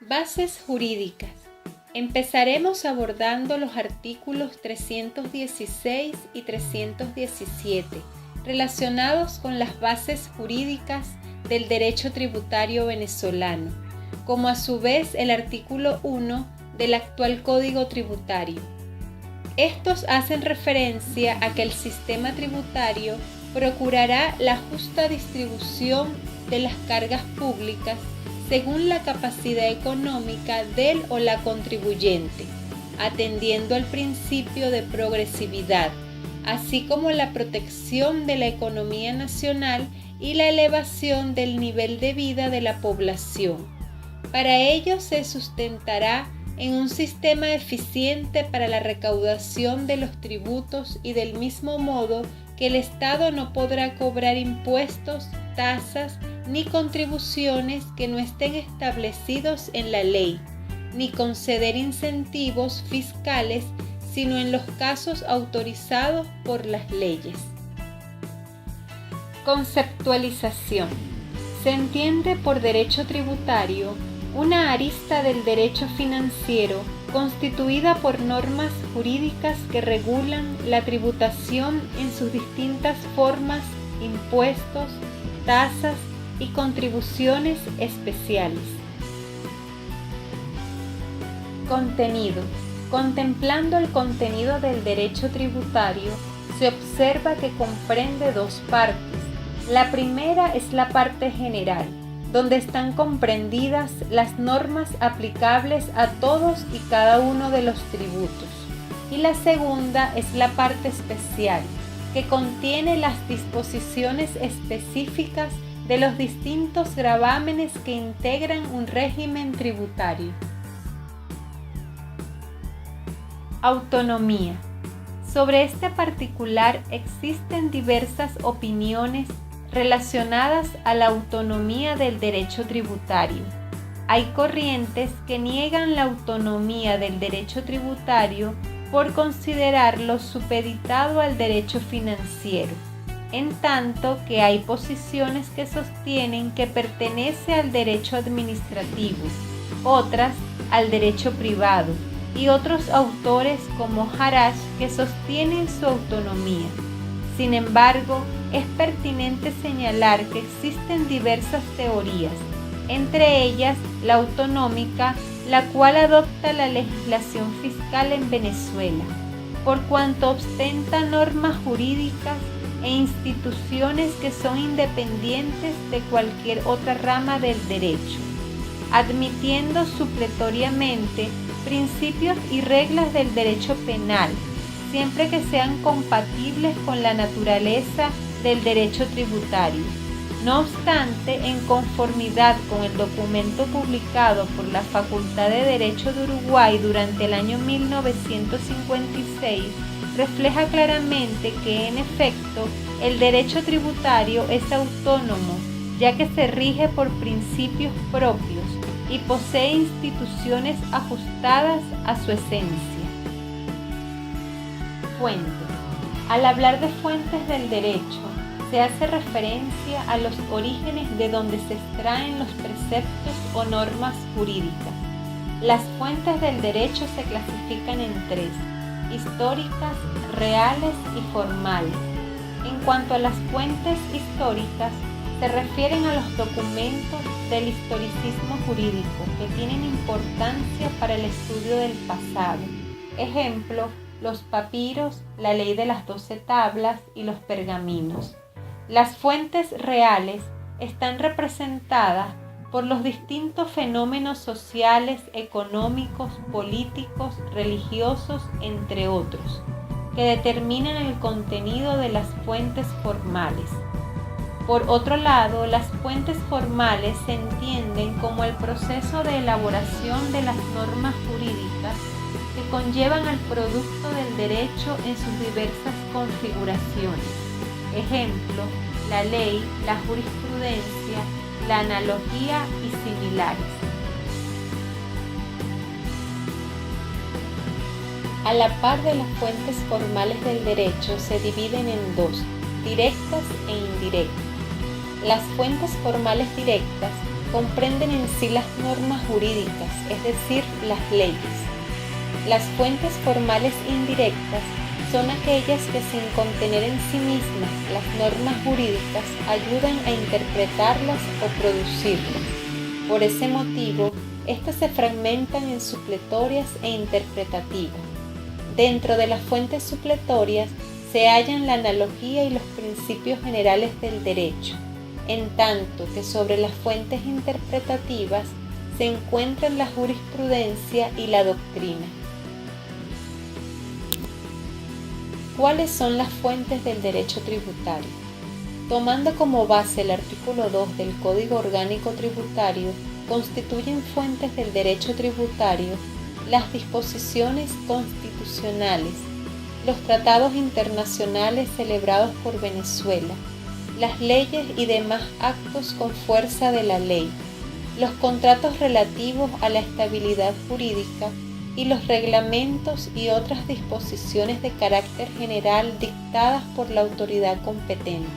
Bases jurídicas. Empezaremos abordando los artículos 316 y 317 relacionados con las bases jurídicas del derecho tributario venezolano, como a su vez el artículo 1 del actual Código Tributario. Estos hacen referencia a que el sistema tributario procurará la justa distribución de las cargas públicas según la capacidad económica del o la contribuyente, atendiendo al principio de progresividad, así como la protección de la economía nacional y la elevación del nivel de vida de la población. Para ello se sustentará en un sistema eficiente para la recaudación de los tributos y del mismo modo que el Estado no podrá cobrar impuestos, tasas ni contribuciones que no estén establecidos en la ley, ni conceder incentivos fiscales, sino en los casos autorizados por las leyes. Conceptualización. Se entiende por derecho tributario una arista del derecho financiero constituida por normas jurídicas que regulan la tributación en sus distintas formas, impuestos, tasas y contribuciones especiales. Contenido. Contemplando el contenido del derecho tributario, se observa que comprende dos partes. La primera es la parte general, donde están comprendidas las normas aplicables a todos y cada uno de los tributos. Y la segunda es la parte especial, que contiene las disposiciones específicas de los distintos gravámenes que integran un régimen tributario. Autonomía. Sobre este particular existen diversas opiniones relacionadas a la autonomía del derecho tributario. Hay corrientes que niegan la autonomía del derecho tributario por considerarlo supeditado al derecho financiero, en tanto que hay posiciones que sostienen que pertenece al derecho administrativo, otras al derecho privado, y otros autores como Harash que sostienen su autonomía. Sin embargo, es pertinente señalar que existen diversas teorías, entre ellas la autonómica, la cual adopta la legislación fiscal en Venezuela, por cuanto ostenta normas jurídicas e instituciones que son independientes de cualquier otra rama del derecho, admitiendo supletoriamente principios y reglas del derecho penal, siempre que sean compatibles con la naturaleza del derecho tributario. No obstante, en conformidad con el documento publicado por la Facultad de Derecho de Uruguay durante el año 1956, refleja claramente que, en efecto, el derecho tributario es autónomo, ya que se rige por principios propios y posee instituciones ajustadas a su esencia. Fuentes. Al hablar de fuentes del derecho, se hace referencia a los orígenes de donde se extraen los preceptos o normas jurídicas. Las fuentes del derecho se clasifican en tres: históricas, reales y formales. En cuanto a las fuentes históricas, se refieren a los documentos del historicismo jurídico que tienen importancia para el estudio del pasado. Ejemplo, los papiros, la ley de las 12 tablas y los pergaminos. Las fuentes reales están representadas por los distintos fenómenos sociales, económicos, políticos, religiosos, entre otros, que determinan el contenido de las fuentes formales. Por otro lado, las fuentes formales se entienden como el proceso de elaboración de las normas jurídicas que conllevan al producto del derecho en sus diversas configuraciones. Ejemplo, la ley, la jurisprudencia, la analogía y similares. A la par de las fuentes formales del derecho se dividen en dos: directas e indirectas. Las fuentes formales directas comprenden en sí las normas jurídicas, es decir, las leyes. Las fuentes formales indirectas son aquellas que, sin contener en sí mismas las normas jurídicas, ayudan a interpretarlas o producirlas. Por ese motivo, estas se fragmentan en supletorias e interpretativas. Dentro de las fuentes supletorias se hallan la analogía y los principios generales del derecho, en tanto que sobre las fuentes interpretativas se encuentran la jurisprudencia y la doctrina. ¿Cuáles son las fuentes del derecho tributario? Tomando como base el artículo 2 del Código Orgánico Tributario, constituyen fuentes del derecho tributario las disposiciones constitucionales, los tratados internacionales celebrados por Venezuela, las leyes y demás actos con fuerza de la ley, los contratos relativos a la estabilidad jurídica y los reglamentos y otras disposiciones de carácter general dictadas por la autoridad competente.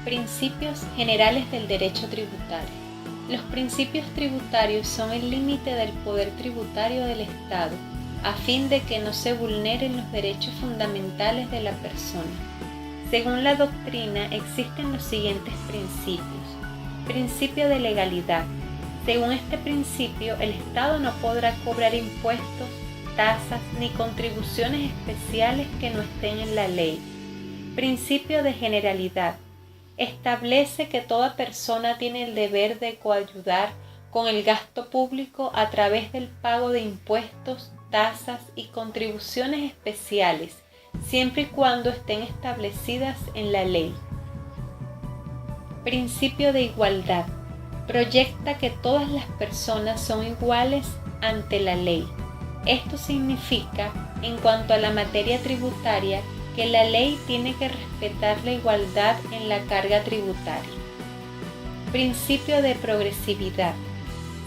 Principios generales del derecho tributario. Los principios tributarios son el límite del poder tributario del Estado, a fin de que no se vulneren los derechos fundamentales de la persona. Según la doctrina, existen los siguientes principios. Principio de legalidad. Según este principio, el Estado no podrá cobrar impuestos, tasas ni contribuciones especiales que no estén en la ley. Principio de generalidad. Establece que toda persona tiene el deber de coayudar con el gasto público a través del pago de impuestos, tasas y contribuciones especiales, siempre y cuando estén establecidas en la ley. Principio de igualdad. Proyecta que todas las personas son iguales ante la ley. Esto significa, en cuanto a la materia tributaria, que la ley tiene que respetar la igualdad en la carga tributaria. Principio de progresividad.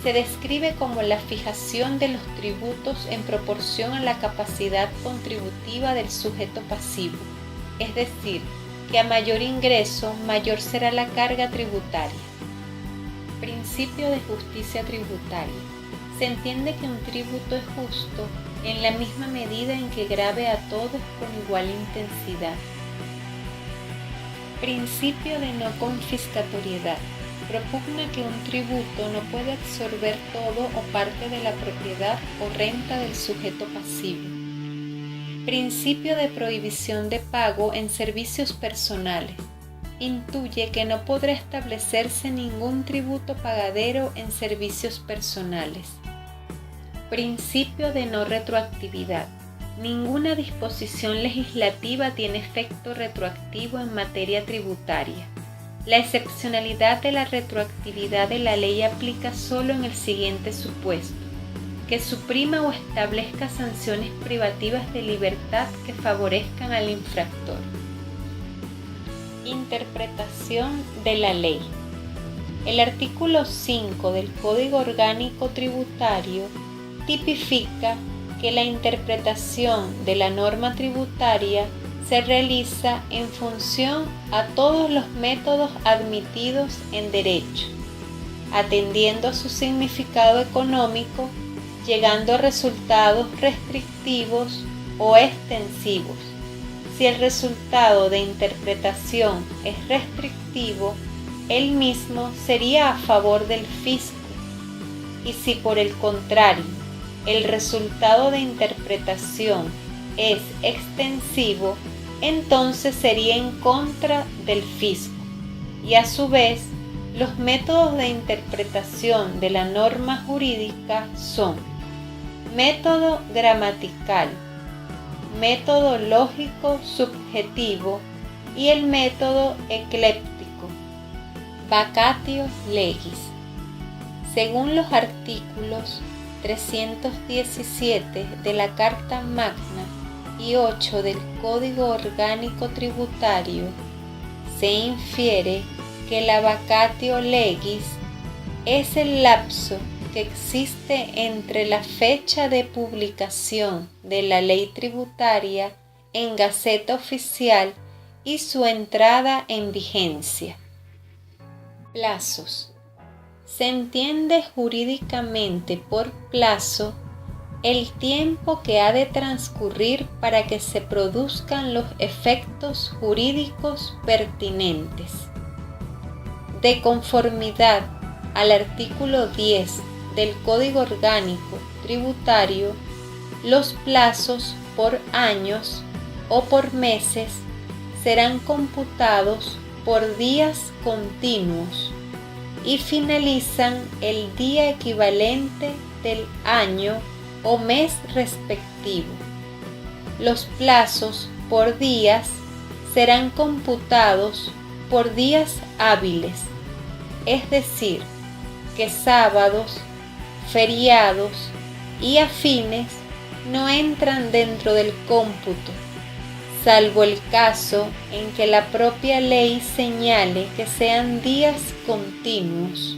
Se describe como la fijación de los tributos en proporción a la capacidad contributiva del sujeto pasivo, es decir, que a mayor ingreso, mayor será la carga tributaria. Principio de justicia tributaria. Se entiende que un tributo es justo en la misma medida en que grave a todos con igual intensidad. Principio de no confiscatoriedad. Propugna que un tributo no puede absorber todo o parte de la propiedad o renta del sujeto pasivo. Principio de prohibición de pago en servicios personales. Intuye que no podrá establecerse ningún tributo pagadero en servicios personales. Principio de no retroactividad. Ninguna disposición legislativa tiene efecto retroactivo en materia tributaria. La excepcionalidad de la retroactividad de la ley aplica solo en el siguiente supuesto: que suprima o establezca sanciones privativas de libertad que favorezcan al infractor. Interpretación de la ley. El artículo 5 del Código Orgánico Tributario tipifica que la interpretación de la norma tributaria se realiza en función a todos los métodos admitidos en derecho, atendiendo a su significado económico, llegando a resultados restrictivos o extensivos. Si el resultado de interpretación es restrictivo, el mismo sería a favor del fisco, y si por el contrario el resultado de interpretación es extensivo, entonces sería en contra del fisco. Y a su vez, los métodos de interpretación de la norma jurídica son: método gramatical, método lógico subjetivo y el método ecléptico, vacatio legis. Según los artículos 317 de la Carta Magna y 8 del Código Orgánico Tributario, se infiere que la vacatio legis es el lapso que existe entre la fecha de publicación de la ley tributaria en Gaceta Oficial y su entrada en vigencia. Plazos. Se entiende jurídicamente por plazo el tiempo que ha de transcurrir para que se produzcan los efectos jurídicos pertinentes. De conformidad al artículo 10 del Código Orgánico Tributario, los plazos por años o por meses serán computados por días continuos y finalizan el día equivalente del año o mes respectivo. Los plazos por días serán computados por días hábiles, es decir, que sábados, feriados y afines no entran dentro del cómputo, salvo el caso en que la propia ley señale que sean días continuos.